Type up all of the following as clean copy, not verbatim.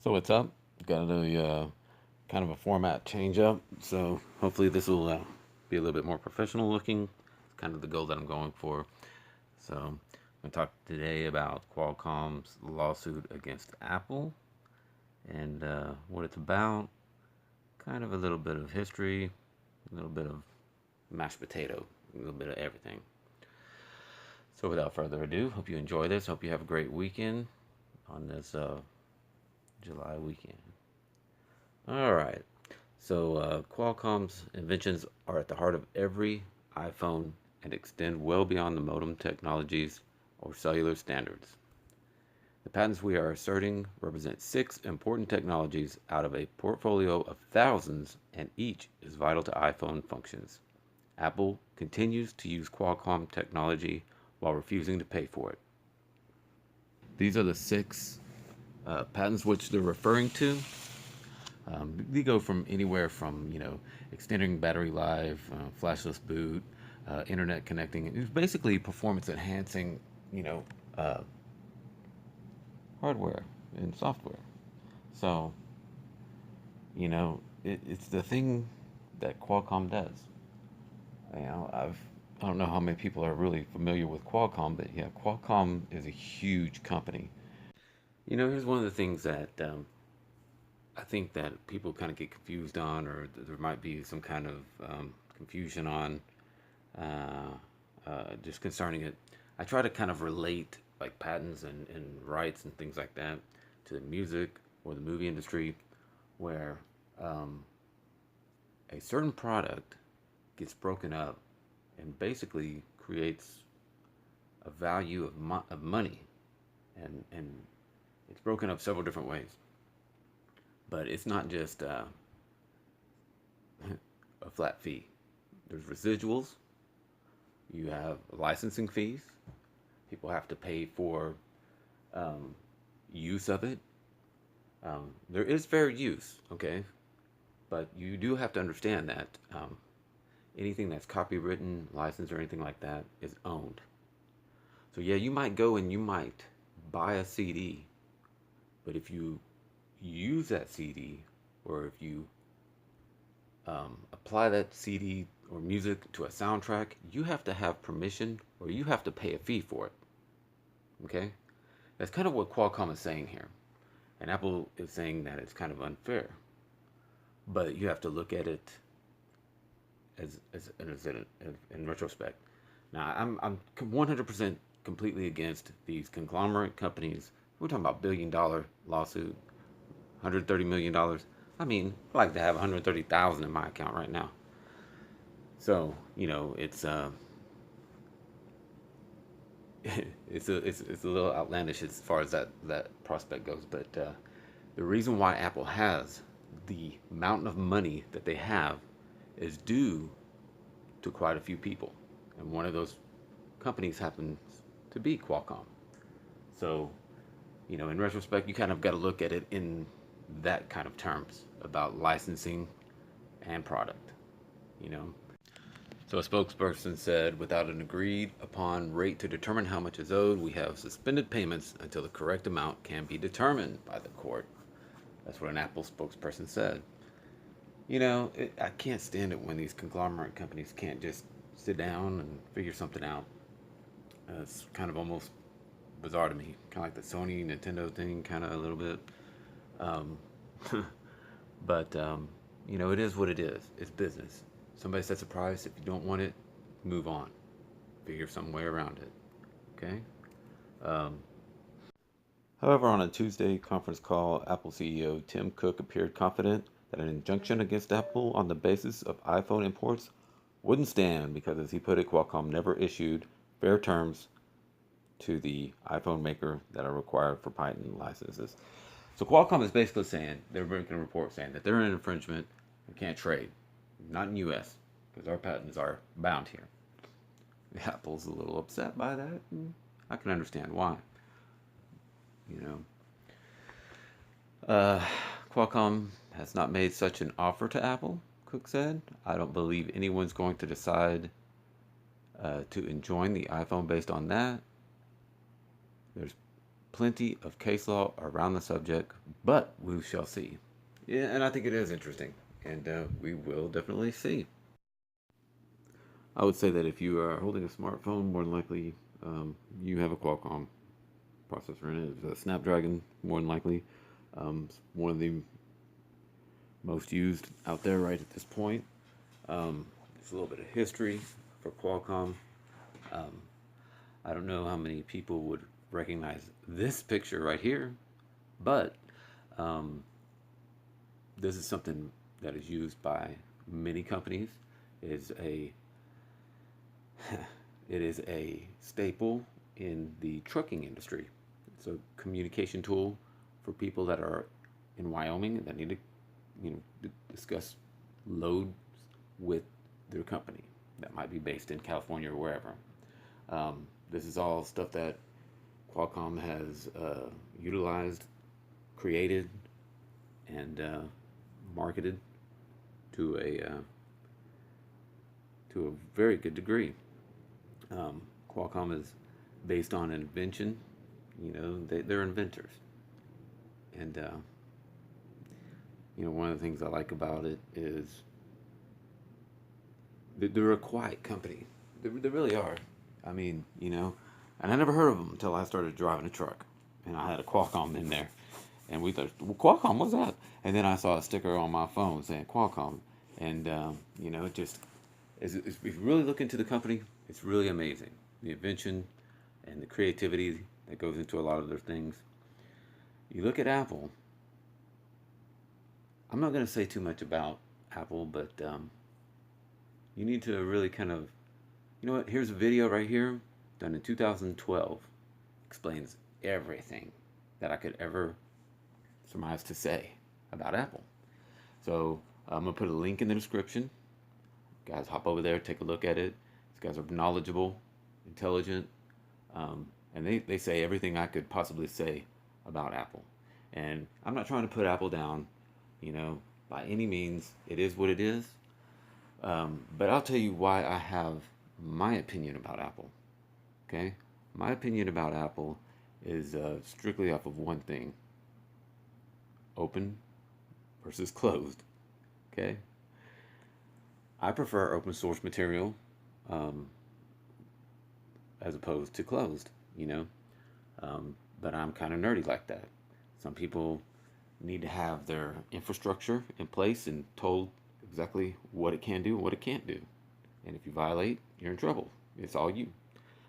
So what's up? Got a kind of a format change up. So hopefully this will be a little bit more professional looking. It's kind of the goal that I'm going for. So I'm going to talk today about Qualcomm's lawsuit against Apple and what it's about. Kind of a little bit of history, a little bit of mashed potato, a little bit of everything. So without further ado, hope you enjoy this. Hope you have a great weekend on this July weekend. All right. So, Qualcomm's inventions are at the heart of every iPhone and extend well beyond the modem technologies or cellular standards. The patents we are asserting represent six important technologies out of a portfolio of thousands, and each is vital to iPhone functions. Apple continues to use Qualcomm technology while refusing to pay for it. These are the six patents which they're referring to. They go from anywhere from extending battery life, flashless boot, internet connecting. It's basically performance enhancing you know uh, hardware and software. So it's the thing that Qualcomm does. I don't know how many people are really familiar with Qualcomm, but yeah, Qualcomm is a huge company. Here's one of the things that I think that people kind of get confused on, or there might be some kind of confusion on, uh, just concerning it. I try to kind of relate like patents and rights and things like that to the music or the movie industry, where um, a certain product gets broken up and basically creates a value of money, and it's broken up several different ways. But it's not just a flat fee. There's residuals. You have licensing fees. People have to pay for um, use of it. There is fair use, okay, but you do have to understand that anything that's copywritten, licensed, or anything like that is owned. So yeah, you might go and you might buy a CD, but if you use that CD, or if you apply that CD or music to a soundtrack, you have to have permission or you have to pay a fee for it. Okay? That's kind of what Qualcomm is saying here. And Apple is saying that it's kind of unfair. But you have to look at it in retrospect. Now, I'm 100% completely against these conglomerate companies. We're talking about $1 billion lawsuit, $130 million. I mean, I'd like to have 130,000 in my account right now. So it's a little outlandish as far as that prospect goes. But the reason why Apple has the mountain of money that they have is due to quite a few people, and one of those companies happens to be Qualcomm. So in retrospect, you kind of got to look at it in that kind of terms about licensing and product. You know, So a spokesperson said, without an agreed upon rate to determine how much is owed, we have suspended payments until the correct amount can be determined by the court. That's what an Apple spokesperson said. I can't stand it when these conglomerate companies can't just sit down and figure something out. It's kind of almost bizarre to me. Kind of like the Sony Nintendo thing, kind of a little bit. Um, but it is what it is. It's business. Somebody sets a price. If you don't want it, move on. Figure some way around it. Okay? Um, However, on a Tuesday conference call, Apple CEO Tim Cook appeared confident that an injunction against Apple on the basis of iPhone imports wouldn't stand because, as he put it, Qualcomm never issued fair terms to the iPhone maker that are required for patent licenses. So Qualcomm is basically saying, they're making a report saying that they're in infringement and can't trade. Not in U.S., because our patents are bound here. Apple's a little upset by that, and I can understand why. You know, Qualcomm has not made such an offer to Apple, Cook said. I don't believe anyone's going to decide to enjoin the iPhone based on that. There's plenty of case law around the subject, but we shall see. Yeah, and I think it is interesting, and we will definitely see. I would say that if you are holding a smartphone, more than likely you have a Qualcomm processor in it. It's a Snapdragon, more than likely. It's one of the most used out there right at this point. Just a little bit of history for Qualcomm. Um, I don't know how many people would recognize this picture right here, but um, this is something that is used by many companies. It is a it is a staple in the trucking industry. It's a communication tool for people that are in Wyoming that need to, discuss loads with their company that might be based in California or wherever. This is all stuff that Qualcomm has utilized, created, and marketed to a very good degree. Qualcomm is based on invention. They're inventors, and one of the things I like about it is they're a quiet company. They really are. I mean, and I never heard of them until I started driving a truck, and I had a Qualcomm in there, and we thought, well, Qualcomm, what's that? And then I saw a sticker on my phone saying Qualcomm, and it just if you really look into the company, it's really amazing. The invention and the creativity that goes into a lot of their things. You look at Apple. I'm not going to say too much about Apple, but you need to really kind of, here's a video right here done in 2012. Explains everything that I could ever surmise to say about Apple. So I'm going to put a link in the description. Guys, hop over there, take a look at it. These guys are knowledgeable, intelligent, and they say everything I could possibly say about Apple. And I'm not trying to put Apple down, by any means. It is what it is. But I'll tell you why I have my opinion about Apple. Okay? My opinion about Apple is strictly off of one thing: open versus closed. Okay? I prefer open source material as opposed to closed, but I'm kind of nerdy like that. Some people need to have their infrastructure in place and told exactly what it can do and what it can't do. And if you violate, you're in trouble. It's all you.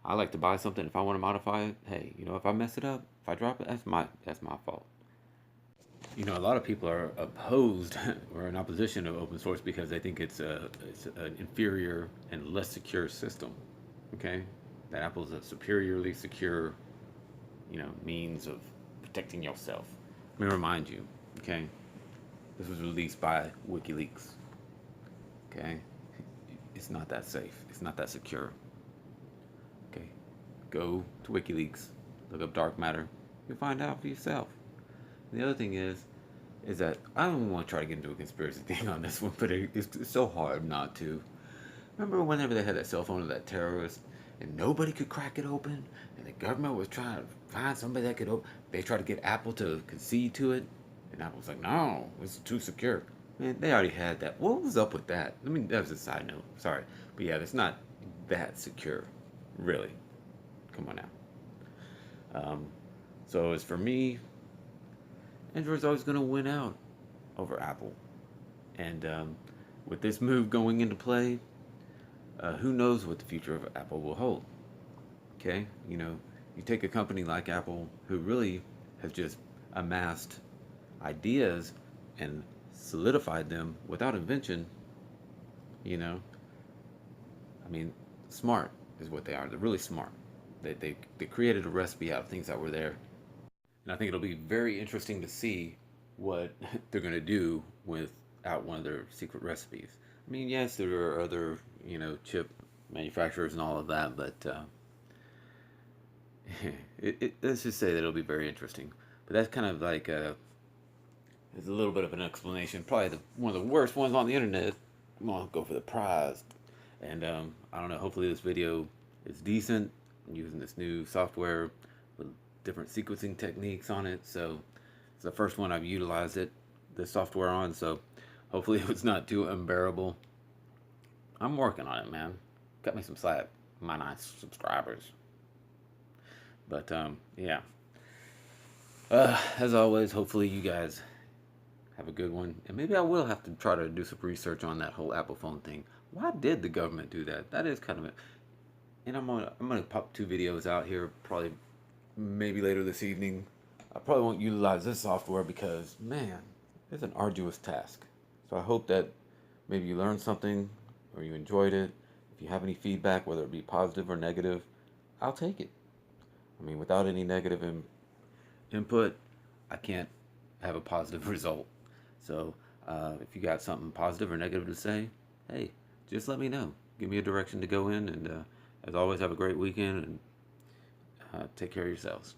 I like to buy something. If I want to modify it, hey, if I mess it up, if I drop it, that's my fault. A lot of people are opposed or in opposition to open source because they think it's an inferior and less secure system. Okay, that Apple's a superiorly secure, means of protecting yourself. Let me remind you. Okay, this was released by WikiLeaks. Okay, it's not that safe. It's not that secure. Okay, go to WikiLeaks, look up dark matter. You'll find out for yourself. And the other thing is that I don't want to try to get into a conspiracy thing on this one, but it's so hard not to. Remember whenever they had that cell phone of that terrorist, and nobody could crack it open, and the government was trying to find somebody that could open. They tried to get Apple to concede to it, and Apple was like, "No, it's too secure." Man, they already had that. What was up with that? I mean, that was a side note. Sorry, but yeah, it's not that secure, really. Come on now. So as for me, Android's always going to win out over Apple. And with this move going into play, who knows what the future of Apple will hold? Okay, you take a company like Apple who really has just amassed ideas and solidified them without invention. I mean, smart is what they are. They're really smart. They created a recipe out of things that were there. And I think it'll be very interesting to see what they're going to do without one of their secret recipes. I mean, yes, there are other, chip manufacturers and all of that, but let's just say that it'll be very interesting. But that's kind of like it's a little bit of an explanation. Probably one of the worst ones on the internet. I'm going to go for the prize. And I don't know, hopefully this video is decent. I'm using this new software with different sequencing techniques on it. So it's the first one I've utilized the software on. So hopefully it's not too unbearable. I'm working on it, man. Cut me some slack, my nice subscribers. But yeah. As always, hopefully you guys have a good one. And maybe I will have to try to do some research on that whole Apple phone thing. Why did the government do that? That is kind of a, and I'm gonna pop 2 videos out here probably maybe later this evening. I probably won't utilize this software because man, it's an arduous task. So I hope that maybe you learned something or you enjoyed it. If you have any feedback, whether it be positive or negative, I'll take it. I mean, without any negative input, I can't have a positive result. So if you got something positive or negative to say, hey, just let me know. Give me a direction to go in. And as always, have a great weekend and take care of yourselves.